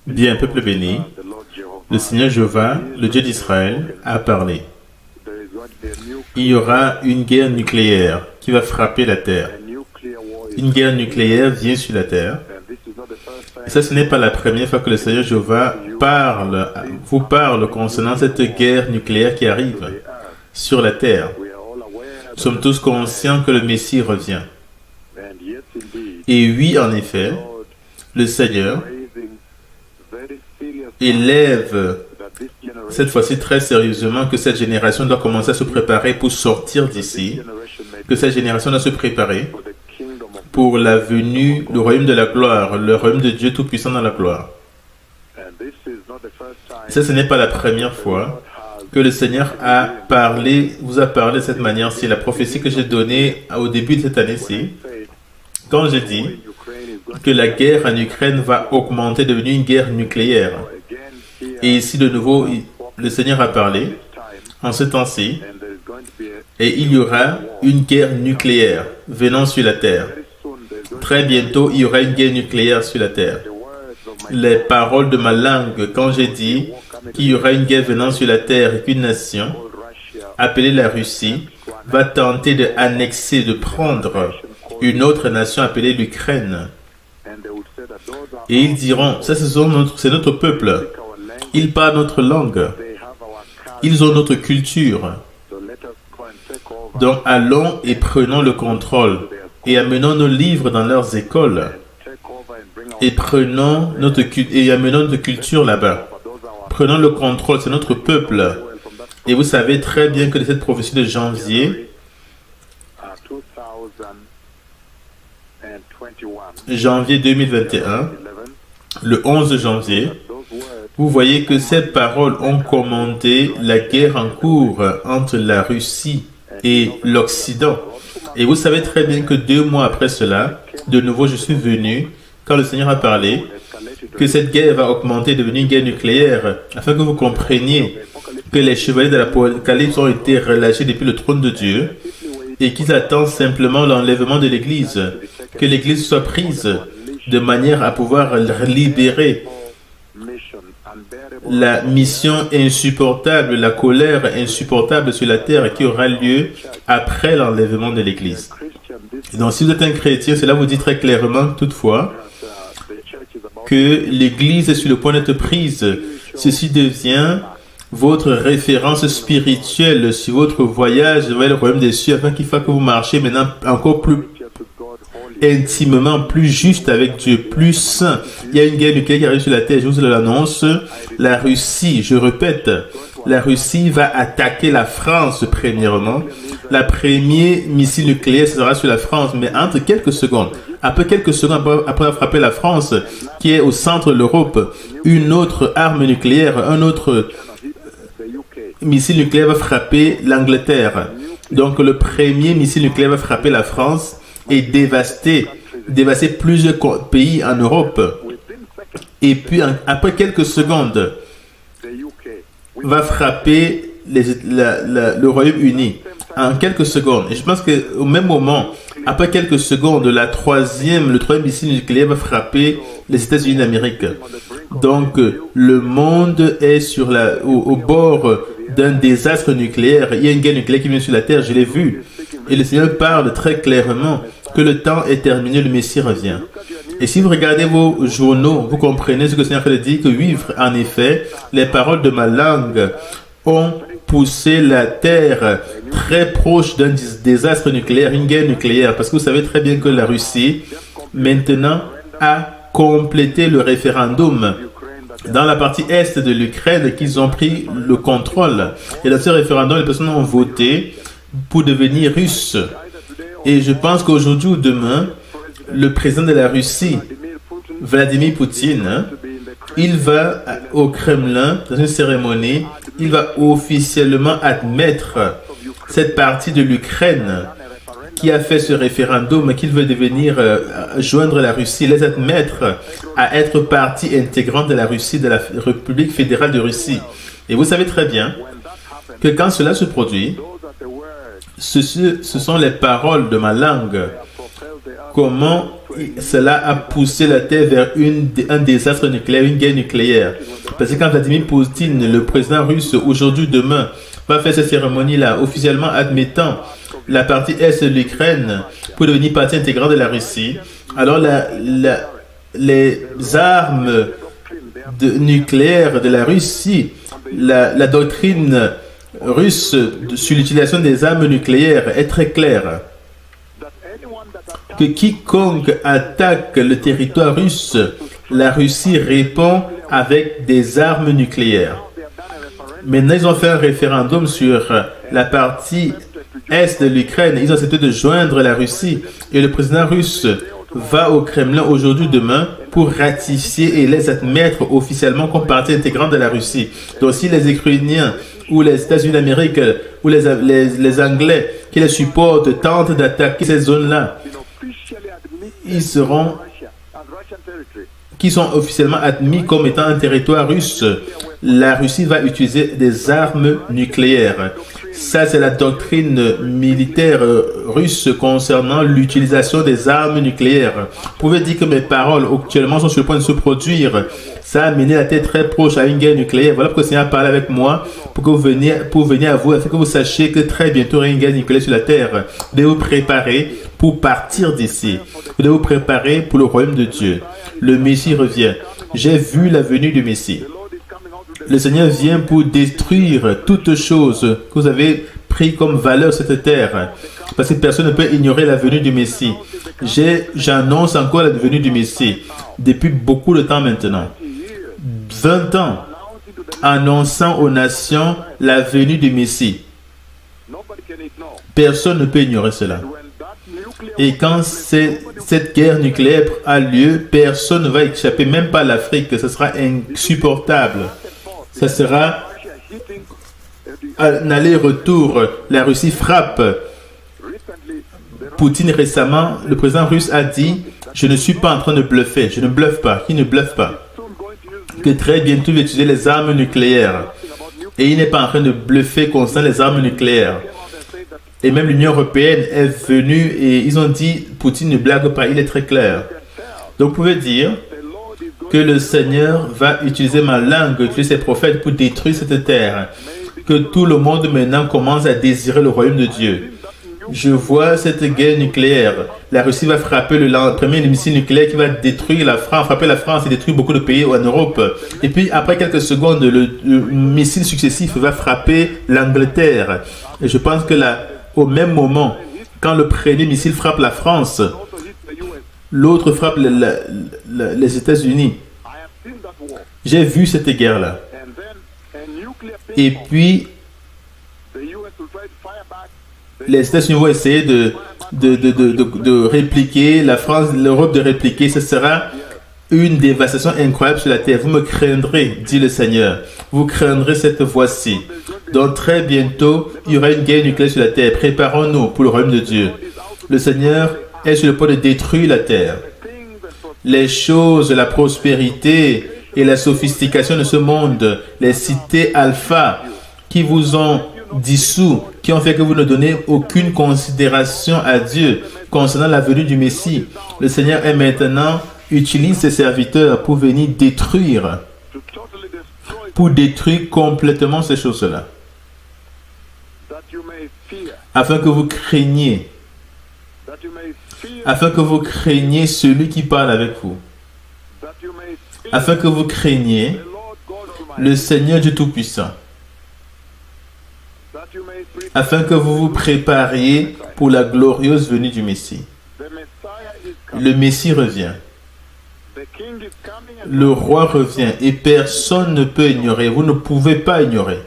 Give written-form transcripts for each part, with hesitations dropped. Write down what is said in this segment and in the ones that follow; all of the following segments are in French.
Bien, peuple béni, le Seigneur Jéhovah, le Dieu d'Israël, a parlé. Il y aura une guerre nucléaire qui va frapper la terre. Une guerre nucléaire vient sur la terre. Et ça, ce n'est pas la première fois que le Seigneur Jéhovah vous parle concernant cette guerre nucléaire qui arrive sur la terre. Nous sommes tous conscients que le Messie revient. Et oui, en effet, le Seigneur élève cette fois-ci très sérieusement que cette génération doit commencer à se préparer pour sortir d'ici, que cette génération doit se préparer pour la venue, le royaume de la gloire, le royaume de Dieu Tout-Puissant dans la gloire. Ça, ce n'est pas la première fois que le Seigneur vous a parlé de cette manière-ci. La prophétie que j'ai donnée au début de cette année-ci, quand j'ai dit que la guerre en Ukraine va augmenter, devenir une guerre nucléaire. Et ici, de nouveau, le Seigneur a parlé en ce temps-ci, et il y aura une guerre nucléaire venant sur la terre. Très bientôt, il y aura une guerre nucléaire sur la terre. Les paroles de ma langue, quand j'ai dit qu'il y aura une guerre venant sur la terre et qu'une nation, appelée la Russie, va tenter d'annexer, de prendre une autre nation appelée l'Ukraine. Et ils diront, ça c'est notre peuple. Ils parlent notre langue. Ils ont notre culture. Donc allons et prenons le contrôle et amenons nos livres dans leurs écoles et amenons notre culture là-bas. Prenons le contrôle, c'est notre peuple. Et vous savez très bien que de cette prophétie de janvier 2021, le 11 janvier, vous voyez que ces paroles ont commandé la guerre en cours entre la Russie et l'Occident. Et vous savez très bien que 2 mois après cela, de nouveau je suis venu, quand le Seigneur a parlé, que cette guerre va augmenter et devenir une guerre nucléaire, afin que vous compreniez que les chevaliers de l'Apocalypse ont été relâchés depuis le trône de Dieu et qu'ils attendent simplement l'enlèvement de l'Église, que l'Église soit prise de manière à pouvoir libérer la mission insupportable, la colère insupportable sur la terre qui aura lieu après l'enlèvement de l'Église. Donc si vous êtes un chrétien, cela vous dit très clairement toutefois que l'Église est sur le point d'être prise. Ceci devient votre référence spirituelle sur votre voyage vers le royaume des cieux, afin qu'il faut que vous marchiez maintenant encore plus intimement, plus juste avec Dieu, plus saint. Il y a une guerre nucléaire qui arrive sur la terre, je vous l'annonce. La Russie, je répète, la Russie va attaquer la France premièrement. La première missile nucléaire sera sur la France, mais entre quelques secondes, après avoir frappé la France, qui est au centre de l'Europe, une autre arme nucléaire, un autre missile nucléaire va frapper l'Angleterre. Donc le premier missile nucléaire va frapper la France et dévaster plusieurs pays en Europe. Et puis, après quelques secondes, va frapper le Royaume-Uni. En quelques secondes. Et je pense qu'au même moment, après quelques secondes, le troisième missile nucléaire va frapper les États-Unis d'Amérique. Donc, le monde est au bord d'un désastre nucléaire. Il y a une guerre nucléaire qui vient sur la Terre, je l'ai vu. Et le Seigneur parle très clairement que le temps est terminé, le Messie revient. Et si vous regardez vos journaux, vous comprenez ce que le Seigneur dit, que oui, en effet, les paroles de ma langue ont poussé la Terre très proche d'un désastre nucléaire, une guerre nucléaire, parce que vous savez très bien que la Russie, maintenant, a complété le référendum dans la partie est de l'Ukraine, qu'ils ont pris le contrôle. Et dans ce référendum, les personnes ont voté pour devenir russes. Et je pense qu'aujourd'hui ou demain, le président de la Russie, Vladimir Poutine, il va au Kremlin, dans une cérémonie, il va officiellement admettre cette partie de l'Ukraine qui a fait ce référendum, qu'il veut devenir, joindre la Russie, les admettre à être partie intégrante de la Russie, de la République fédérale de Russie. Et vous savez très bien que quand cela se produit, ce sont les paroles de ma langue comment cela a poussé la Terre vers un désastre nucléaire, une guerre nucléaire. Parce que quand Vladimir Poutine, le président russe, aujourd'hui, demain, va faire cette cérémonie-là, officiellement admettant la partie est de l'Ukraine pour devenir partie intégrante de la Russie, alors les armes nucléaires de la Russie, la doctrine russe sur l'utilisation des armes nucléaires est très claire. Que quiconque attaque le territoire russe, la Russie répond avec des armes nucléaires. Maintenant, ils ont fait un référendum sur la partie est de l'Ukraine. Ils ont accepté de joindre la Russie. Et le président russe va au Kremlin aujourd'hui, demain, pour ratifier et les admettre officiellement comme partie intégrante de la Russie. Donc, si les Ukrainiens ou les États-Unis d'Amérique ou les Anglais qui les supportent tentent d'attaquer ces zones-là, qui sont officiellement admis comme étant un territoire russe, la Russie va utiliser des armes nucléaires. Ça, c'est la doctrine militaire russe concernant l'utilisation des armes nucléaires. Vous pouvez dire que mes paroles actuellement sont sur le point de se produire. Ça a mené la Terre très proche à une guerre nucléaire. Voilà pourquoi le Seigneur a parlé avec moi, pour venir à vous, afin que vous sachiez que très bientôt il y aura une guerre nucléaire sur la Terre. Vous devez vous préparer pour partir d'ici. Vous devez vous préparer pour le royaume de Dieu. Le Messie revient. J'ai vu la venue du Messie. Le Seigneur vient pour détruire toutes choses que vous avez pris comme valeur cette terre. Parce que personne ne peut ignorer la venue du Messie. J'annonce encore la venue du Messie depuis beaucoup de temps maintenant. 20 ans annonçant aux nations la venue du Messie. Personne ne peut ignorer cela. Et quand cette guerre nucléaire a lieu, personne ne va échapper, même pas l'Afrique. Ce sera insupportable. Ça sera un aller-retour. La Russie frappe. Poutine récemment, le président russe a dit « Je ne suis pas en train de bluffer. Je ne bluffe pas. » Il ne bluffe pas. Que très bientôt il va utiliser les armes nucléaires. Et il n'est pas en train de bluffer concernant les armes nucléaires. Et même l'Union européenne est venue et ils ont dit « Poutine ne blague pas. » Il est très clair. Donc vous pouvez dire que le Seigneur va utiliser ma langue, utiliser ses prophètes pour détruire cette terre. Que tout le monde maintenant commence à désirer le royaume de Dieu. Je vois cette guerre nucléaire. La Russie va frapper le premier missile nucléaire qui va détruire la France, frapper la France et détruire beaucoup de pays en Europe. Et puis après quelques secondes, le missile successif va frapper l'Angleterre. Et je pense que là, au même moment, quand le premier missile frappe la France, l'autre frappe les États-Unis. J'ai vu cette guerre-là. Et puis, les États-Unis vont essayer de répliquer, la France, l'Europe de répliquer. Ce sera une dévastation incroyable sur la terre. Vous me craindrez, dit le Seigneur. Vous craindrez cette voie-ci. Donc très bientôt, il y aura une guerre nucléaire sur la terre. Préparons-nous pour le royaume de Dieu. Le Seigneur est sur le point de détruire la terre. Les choses, la prospérité et la sophistication de ce monde, les cités alpha qui vous ont dissous, qui ont fait que vous ne donnez aucune considération à Dieu concernant la venue du Messie. Le Seigneur est maintenant utilise ses serviteurs pour venir détruire complètement ces choses-là, afin que vous craigniez, celui qui parle avec vous, afin que vous craigniez le Seigneur Dieu Tout-Puissant, afin que vous vous prépariez pour la glorieuse venue du Messie. Le Messie revient. Le roi revient et personne ne peut ignorer. Vous ne pouvez pas ignorer.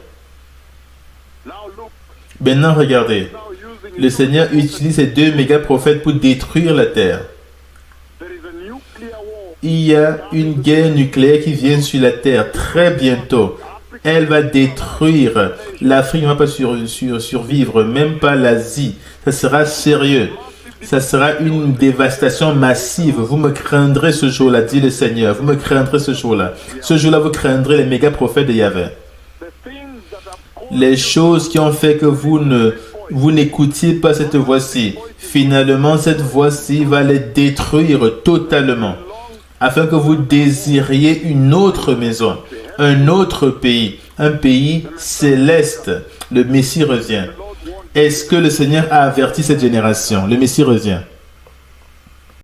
Maintenant, regardez. Le Seigneur utilise ces deux méga prophètes pour détruire la terre. Il y a une guerre nucléaire qui vient sur la terre très bientôt. Elle va détruire. L'Afrique ne va pas survivre, même pas l'Asie. Ça sera sérieux. Ça sera une dévastation massive. Vous me craindrez ce jour-là, dit le Seigneur. Vous me craindrez ce jour-là. Ce jour-là, vous craindrez les méga prophètes de Yahvé. Les choses qui ont fait que vous ne vous n'écoutiez pas cette voix-ci. Finalement, cette voix-ci va les détruire totalement, afin que vous désiriez une autre maison, un autre pays, un pays céleste. Le Messie revient. Est-ce que le Seigneur a averti cette génération? Le Messie revient.